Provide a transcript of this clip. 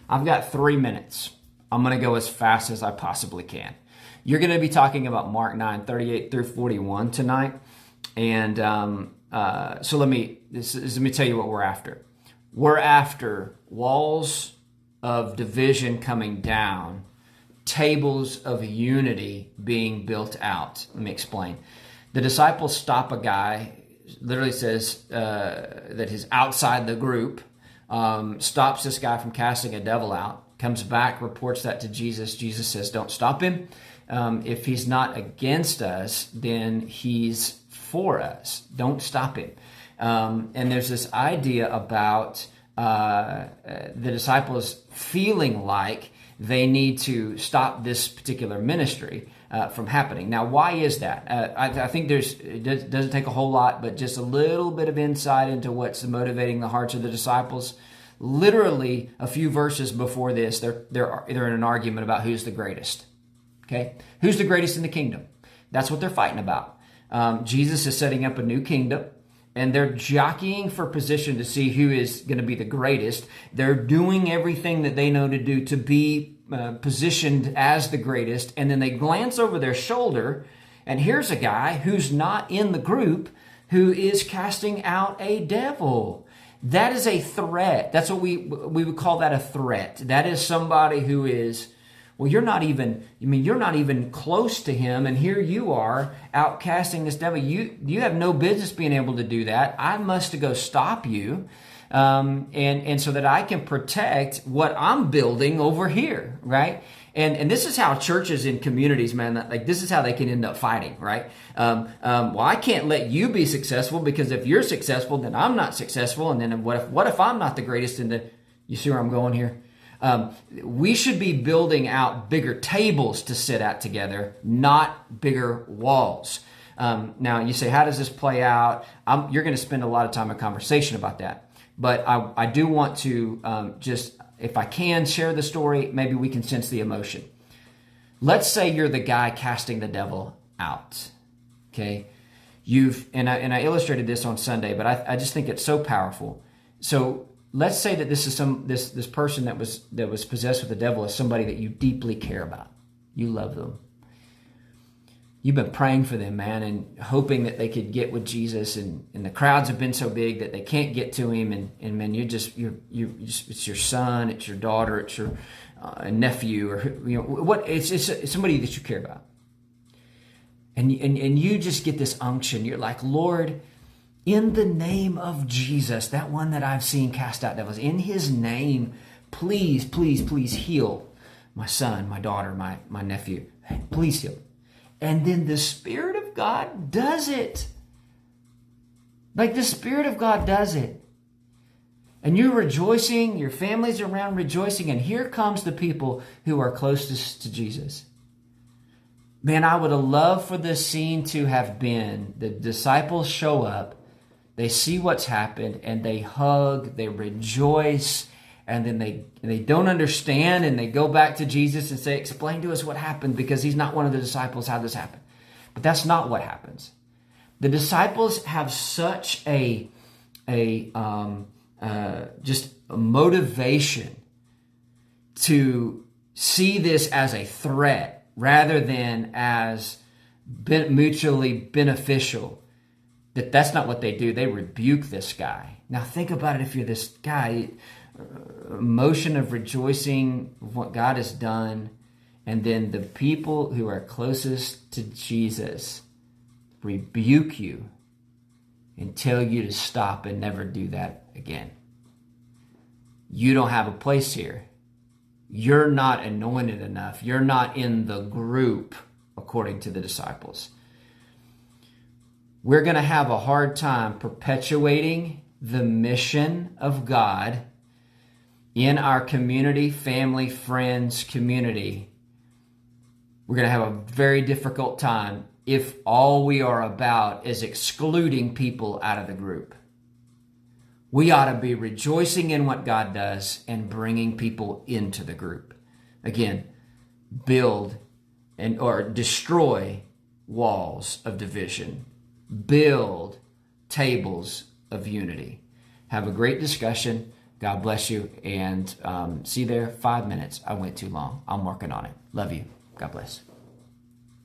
I've got 3 minutes. I'm going to go as fast as I possibly can. You're going to be talking about Mark 9:38 through 41 tonight. And so let me tell you what we're after. We're after walls of division coming down, tables of unity being built out. Let me explain. The disciples stop a guy, literally says that he's outside the group, stops this guy from casting a devil out, comes back, reports that to Jesus. Jesus says, don't stop him. If he's not against us, then he's for us. Don't stop him. And there's this idea about the disciples feeling like they need to stop this particular ministry from happening. Now, why is that? I think it doesn't take a whole lot, but just a little bit of insight into what's motivating the hearts of the disciples. Literally, a few verses before this, they're in an argument about who's the greatest. Okay, who's the greatest in the kingdom? That's what they're fighting about. Jesus is setting up a new kingdom, and they're jockeying for position to see who is going to be the greatest. They're doing everything that they know to do to be positioned as the greatest, and then they glance over their shoulder, and here's a guy who's not in the group who is casting out a devil. That is a threat. That's what we would call that, a threat. That is somebody who is, well, you're not even close to him, and here you are out casting this devil. You have no business being able to do that. I must go stop you, and so that I can protect what I'm building over here, right? And this is how churches and communities, man, like this is how they can end up fighting, right? Well, I can't let you be successful because if you're successful, then I'm not successful, and then what if I'm not the greatest in the? You see where I'm going here? We should be building out bigger tables to sit at together, not bigger walls. Now, you say, how does this play out? You're going to spend a lot of time in conversation about that. But I do want to just, if I can, share the story. Maybe we can sense the emotion. Let's say you're the guy casting the devil out. Okay, and I illustrated this on Sunday, but I just think it's so powerful. So let's say that this is this person that was possessed with the devil is somebody that you deeply care about. You love them. You've been praying for them, man, and hoping that they could get with Jesus, and the crowds have been so big that they can't get to him, and man, it's your son, it's your daughter, it's your nephew, or it's somebody that you care about, and you just get this unction. You're like, Lord, in the name of Jesus, that one that I've seen cast out devils, in his name, please, please, please heal my son, my daughter, my nephew. Please heal. And then the Spirit of God does it. Like the Spirit of God does it. And you're rejoicing, your family's around rejoicing, and here comes the people who are closest to Jesus. Man, I would have loved for this scene to have been the disciples show up, they see what's happened, and they hug, they rejoice, and then they don't understand, and they go back to Jesus and say, explain to us what happened, because he's not one of the disciples, how this happened. But that's not what happens. The disciples have such just a motivation to see this as a threat rather than as mutually beneficial. That's not what they do. They rebuke this guy. Now think about it. If you're this guy, emotion of rejoicing of what God has done, and then the people who are closest to Jesus rebuke you and tell you to stop and never do that again. You don't have a place here. You're not anointed enough. You're not in the group, according to the disciples. We're going to have a hard time perpetuating the mission of God in our community, family, friends, community. We're going to have a very difficult time if all we are about is excluding people out of the group. We ought to be rejoicing in what God does and bringing people into the group. Again, build or destroy walls of division. Build tables of unity. Have a great discussion. God bless you. And see you there. 5 minutes. I went too long. I'm working on it. Love you. God bless.